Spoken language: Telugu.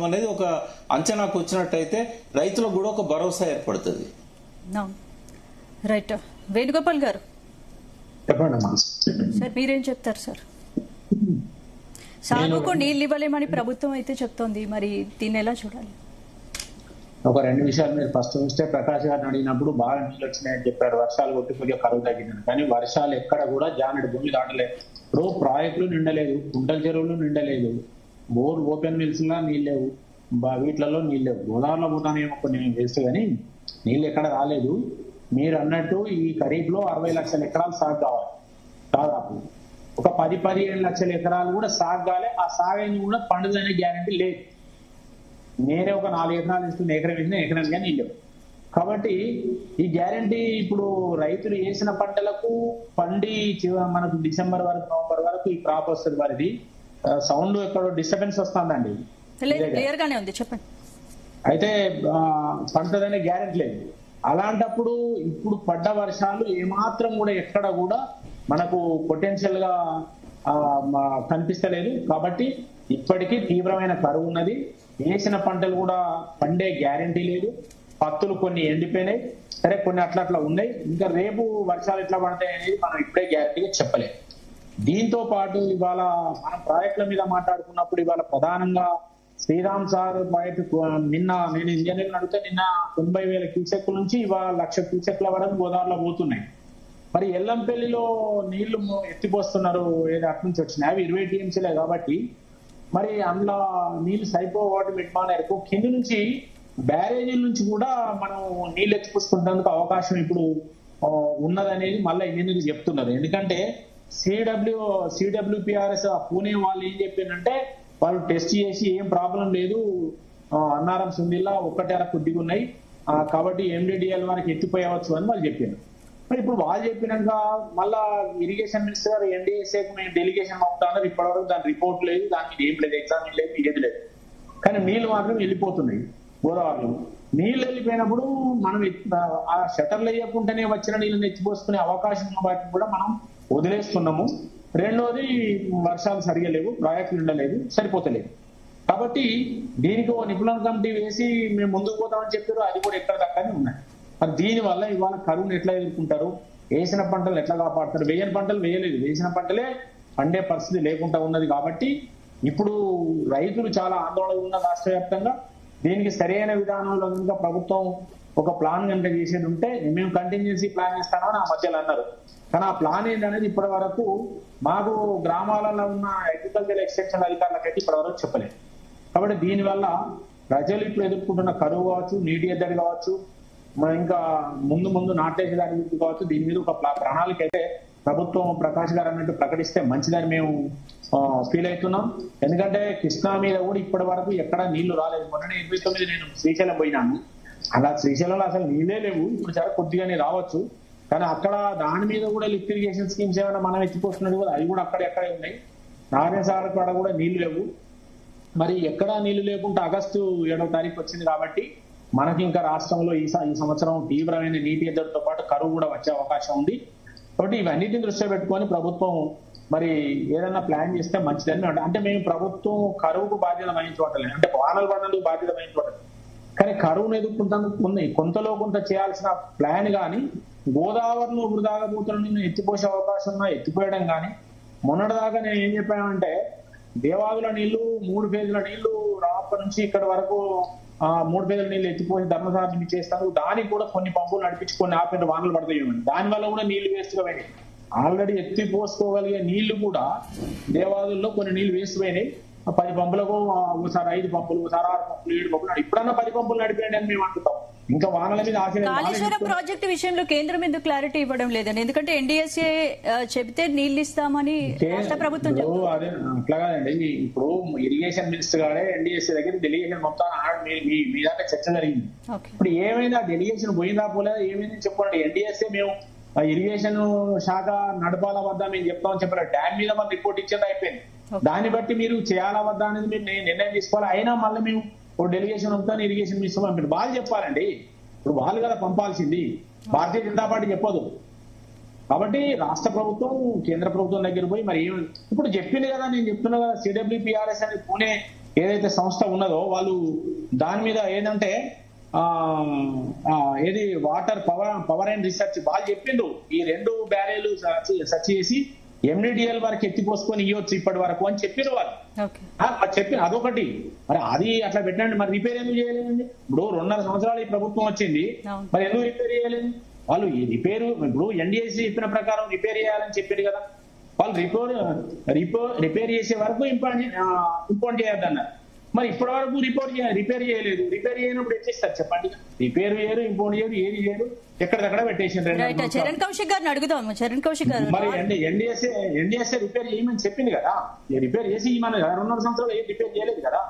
అనేది ఒక అంచనాకు వచ్చినట్టయితే రైతులకు కూడా ఒక భరోసా ఏర్పడుతుంది. రైట్. వేణుగోపాల్ గారు చెప్పండి సార్, మీరేం చెప్తారు సార్? సాగుకు నీళ్ళు ఇవ్వలేమని ప్రభుత్వం అయితే చెప్తోంది, మరి దీన్ని ఎలా చూడాలి? ఒక రెండు విషయాలు మీరు ఫస్ట్ చూస్తే ప్రకాష్ గారిని అడిగినప్పుడు బాగా నీళ్ళు వచ్చినాయని చెప్పారు, వర్షాలు కొట్టి కొద్దిగా కరువు తగ్గిందని. కానీ వర్షాలు ఎక్కడ కూడా జానెడు భూమి దాటలేదు. ఇప్పుడు ప్రాజెక్టులు నిండలేదు, కుంటల చెరువులు నిండలేదు, బోర్ ఓపెన్ మిల్స్ లా నీళ్ళు లేవు, వీటిలలో నీళ్ళు లేవు. గోదావరిలో పోతానేమో కొన్ని వేస్ట్ కానీ నీళ్ళు ఎక్కడ రాలేదు. మీరు అన్నట్టు ఈ ఖరీఫ్ లో 60 లక్షల ఎకరాలు సాగు కావాలి. దాదాపు ఒక 10-15 లక్షల ఎకరాలు కూడా సాగు కాలే. ఆ సాగైన కూడా పండుదనే గ్యారంటీ లేదు. నేనే ఒక 4 ఎకరాలు ఇస్తున్న, ఎకరం వేసిన ఎకరాలుగా నీళ్ళు. కాబట్టి ఈ గ్యారంటీ ఇప్పుడు రైతులు వేసిన పంటలకు పండి మనకు డిసెంబర్ వరకు నవంబర్ వరకు ఈ క్రాప్ వస్తుంది. వారిది సౌండ్ ఎక్కడో డిస్టర్బెన్స్ వస్తుందండి. క్లియర్ గానే ఉంది, చెప్పండి. అయితే పంటదనే గ్యారెంటీ లేదు. అలాంటప్పుడు ఇప్పుడు పడ్డ వర్షాలు ఏమాత్రం కూడా ఎక్కడ కూడా మనకు పొటెన్షియల్ గా కనిపిస్తలేదు. కాబట్టి ఇప్పటికీ తీవ్రమైన కరువు ఉన్నది. వేసిన పంటలు కూడా పండే గ్యారెంటీ లేదు. పత్తులు కొన్ని ఎండిపోయినాయి, సరే కొన్ని అట్లా ఉన్నాయి. ఇంకా రేపు వర్షాలు ఎట్లా పడతాయి అనేది మనం ఇప్పుడే గ్యారెంటీగా చెప్పలేము. దీంతో పాటు ఇవాళ మనం ప్రాజెక్టుల మీద మాట్లాడుకున్నప్పుడు ఇవాళ ప్రధానంగా శ్రీరామ్ సార్ ప్రాజెక్టు నిన్న నేను ఇంజనీర్ని అడిగితే నిన్న 90,000 క్యూసెక్ల నుంచి ఇవాళ 1,00,000 క్యూసెక్ల వరకు గోదావరిలో పోతున్నాయి. మరి ఎల్లంపల్లిలో నీళ్లు ఎత్తిపోస్తున్నారు, ఏదో అటు నుంచి వచ్చినాయి, అవి 20 టీఎంసీలే. కాబట్టి మరి అందులో నీళ్లు సరిపోవడం మిట్మానేరకు కింది నుంచి బ్యారేజీల నుంచి కూడా మనం నీళ్లు ఎత్తిపోసుకుంటేందుకు అవకాశం ఇప్పుడు ఉన్నదనేది మళ్ళీ ఇంజనీర్లు చెప్తున్నారు. ఎందుకంటే సిడబ్ల్యూపిఆర్ఎస్ పూణే వాళ్ళు ఏం చెప్పిందంటే వాళ్ళు టెస్ట్ చేసి ఏం ప్రాబ్లం లేదు, అన్నారం సుందిల్లా ఒక్కటే కొద్దిగా ఉన్నాయి, కాబట్టి ఎండిడిఎల్ వరకు ఎత్తిపోయవచ్చు అని వాళ్ళు చెప్పారు. మరి ఇప్పుడు వాళ్ళు చెప్పినాక మళ్ళా ఇరిగేషన్ మినిస్టర్ ఎన్డీఎస్ఏకి మేము డెలిగేషన్ పంపుతున్నారు. ఇప్పటివరకు దాని రిపోర్ట్ లేదు, దానికి ఏం లేదు, ఎగ్జామ్ లేదు, ఏది లేదు. కానీ నీళ్లు మాత్రం వెళ్ళిపోతున్నాయి గోదావరిలో. నీళ్లు వెళ్ళిపోయినప్పుడు మనం ఆ షటర్లు వేయకుండానే వచ్చిన నీళ్ళని ఎత్తిపోసుకునే అవకాశం ఉన్న వాటిని కూడా మనం వదిలేస్తున్నాము. రెండోది వర్షాలు సరిగా లేవు, ప్రాజెక్టులు ఉండలేదు, సరిపోతలేదు. కాబట్టి దీనికి ఓ నిపుణుల కమిటీ వేసి మేము ముందుకు పోతామని చెప్పారు, అది కూడా ఎక్కడ దక్కనే ఉన్నాయి. మరి దీనివల్ల ఇవాళ కరువును ఎట్లా ఎదుర్కొంటారు, వేసిన పంటలు ఎట్లా కాపాడుతారు? వేయని పంటలు వేయలేదు, వేసిన పంటలే పండే పరిస్థితి లేకుండా ఉన్నది. కాబట్టి ఇప్పుడు రైతులు చాలా ఆందోళన ఉన్న రాష్ట్ర వ్యాప్తంగా. దీనికి సరైన విధానంలో కనుక ప్రభుత్వం ఒక ప్లాన్ కనుక చేసేది ఉంటే మేము కంటిన్యూన్సీ ప్లాన్ చేస్తామని ఆ మధ్యలో అన్నారు. కానీ ఆ ప్లాన్ ఏంటనేది ఇప్పటి వరకు మాకు గ్రామాలలో ఉన్న అగ్రికల్చర్ ఎక్స్టెన్షన్ అధికారులకైతే ఇప్పటి వరకు చెప్పలేదు. కాబట్టి దీనివల్ల ప్రజలు ఇప్పుడు ఎదుర్కొంటున్న కరువు కావచ్చు, నీటి ఎద్దడి కావచ్చు, ఇంకా ముందు నాటేసి దాని గురించి కావచ్చు, దీని మీద ఒక ప్రణాళిక అయితే ప్రభుత్వం ప్రకాష్ గారు అన్నట్టు ప్రకటిస్తే మంచిదని మేము ఫీల్ అవుతున్నాం. ఎందుకంటే కృష్ణా మీద కూడా ఇప్పటి వరకు ఎక్కడా నీళ్లు రాలేదు. మొన్న 29 నేను శ్రీశైలం పోయినాను, అలా శ్రీశైలంలో అసలు నీళ్ళే లేవు. ఇప్పుడు చాలా కొద్దిగానే రావచ్చు, కానీ అక్కడ దాని మీద కూడా లిఫ్ట్ ఇరిగేషన్ స్కీమ్స్ ఏమైనా మనం ఎత్తిపోతున్నది కూడా అవి కూడా అక్కడే ఉన్నాయి. నారాయణ సాగర్ కాడ కూడా నీళ్లు లేవు. మరి ఎక్కడా నీళ్లు లేకుండా ఆగస్టు 7వ తారీఖు వచ్చింది. కాబట్టి మనకి ఇంకా రాష్ట్రంలో ఈ సంవత్సరం తీవ్రమైన నీటి ఎద్దడితో పాటు కరువు కూడా వచ్చే అవకాశం ఉంది. కాబట్టి ఇవన్నిటిని దృష్టిలో పెట్టుకొని ప్రభుత్వం మరి ఏదైనా ప్లాన్ చేస్తే మంచిదని అంటే మేము ప్రభుత్వం కరువుకు బాధ్యత వహించవట్లేదు, అంటే వానలు పడినందుకు బాధ్యత వహించవట్లేదు. కానీ కరువును ఎదుర్కొంటందుకు కొంతలో కొంత చేయాల్సిన ప్లాన్ కానీ గోదావరిలో వృధాగా పోతున్న ఎత్తిపోసే అవకాశం ఉన్నా ఎత్తిపోయడం కానీ. మొన్నటిదాకా నేను ఏం చెప్పానంటే దేవాదుల నీళ్లు 3 ఫేజుల నీళ్లు రాప్ప నుంచి ఇక్కడ వరకు 3 ఫేజుల నీళ్లు ఎత్తిపోసి ధర్మసాధన చేస్తాను. దానికి కూడా కొన్ని పంపులు నడిపించుకొని ఆపిన వానలు పడతాయి. దానివల్ల కూడా నీళ్లు వేస్ట్ గా పోయినాయి. ఆల్రెడీ ఎత్తిపోసుకోగలిగే నీళ్లు కూడా దేవాదుల్లో కొన్ని నీళ్లు వేస్ట్ పోయినాయి. 10 పంపులకు ఒకసారి 5 పంపులు, ఒకసారి 6 పంపులు, 7 పంపులు, ఇప్పుడన్నా 10 పంపులు నడిపేయండి అని మేము అంటున్నాం. ఇంకా వానల మీద కాళేశ్వరం ప్రాజెక్టు విషయంలో కేంద్రం ఎందుకు క్లారిటీ ఇవ్వడం లేదని? ఎందుకంటే ఎన్డీఎస్ఏ చెబితే నీళ్లు ఇస్తామని రాష్ట్ర ప్రభుత్వం అదే అట్లా కాదండి. ఇప్పుడు ఇరిగేషన్ మినిస్టర్ గారే ఎన్డీఎస్ఏ దగ్గర డెలిగేషన్ మొత్తం మీ దాకా చర్చ జరిగింది. ఇప్పుడు ఏమైనా డెలిగేషన్ పోయిందా పోలేదా ఏమైనా చెప్పండి. ఎన్డీఎస్ఏ మేము ఇరిగేషన్ శాఖ నడపాలా వద్దా మేము చెప్తామని చెప్పారు. డ్యామ్ మీద మన రిపోర్ట్ ఇచ్చేది అయిపోయింది. దాన్ని బట్టి మీరు చేయాలా వద్దా అనేది మీరు నిర్ణయం తీసుకోవాలి. అయినా మళ్ళీ మేము ఓ డెలిగేషన్ పంపుతాను, ఇరిగేషన్ మినిస్టర్ పంపారు. వాళ్ళు చెప్పాలండి, ఇప్పుడు వాళ్ళు కదా పంపాల్సింది, భారతీయ జనతా పార్టీ చెప్పదు. కాబట్టి రాష్ట్ర ప్రభుత్వం కేంద్ర ప్రభుత్వం దగ్గర పోయి మరి ఇప్పుడు చెప్పింది కదా, నేను చెప్తున్నా కదా, సిడబ్ల్యూపిఆర్ఎస్ అని పూణే ఏదైతే సంస్థ ఉన్నదో వాళ్ళు దాని మీద ఏంటంటే ఏది వాటర్ పవర్ అండ్ రీసెర్చ్ వాళ్ళు చెప్పిండ్రు ఈ 2 బ్యారేలు సెర్చ్ చేసి ఎండిడిఎల్ వరకు ఎత్తిపోసుకొని ఇవ్వచ్చు ఇప్పటి వరకు అని చెప్పిన వాళ్ళు చెప్పిన అదొకటి. మరి అది అట్లా పెట్టండి, మరి రిపేర్ ఎందుకు చేయలేదండి? ఇప్పుడు 2.5 సంవత్సరాలు ఈ ప్రభుత్వం వచ్చింది, మరి ఎందుకు రిపేర్ చేయలేదు? వాళ్ళు ఈ రిపేరు ఇప్పుడు ఎన్డీఎస్సీ చెప్పిన ప్రకారం రిపేర్ చేయాలని చెప్పారు కదా, వాళ్ళు రిపేర్ చేసే వరకు ఇంపోర్ట్ చేయొద్దన్నారు. మరి ఇప్పటి వరకు రిపేర్ చేయలేదు. రిపేర్ చేయనప్పుడు ఎట్లేస్తారు చెప్పండి? రిపేర్ చేయరు, ఇంపోర్ట్ చేయరు, ఏది చేయరు, ఎక్కడికక్కడ పెట్టేసారు. చరణ్ కౌశిక్ గారిని అడుగుదాం. చరణ్ కౌశిక్ గారు, మరి ఎన్డీఎస్ఏ రిపేర్ చేయమని చెప్పింది కదా, రిపేర్ చేసి మన 2.5 సంవత్సరాలు ఏం రిపేర్ చేయలేదు కదా.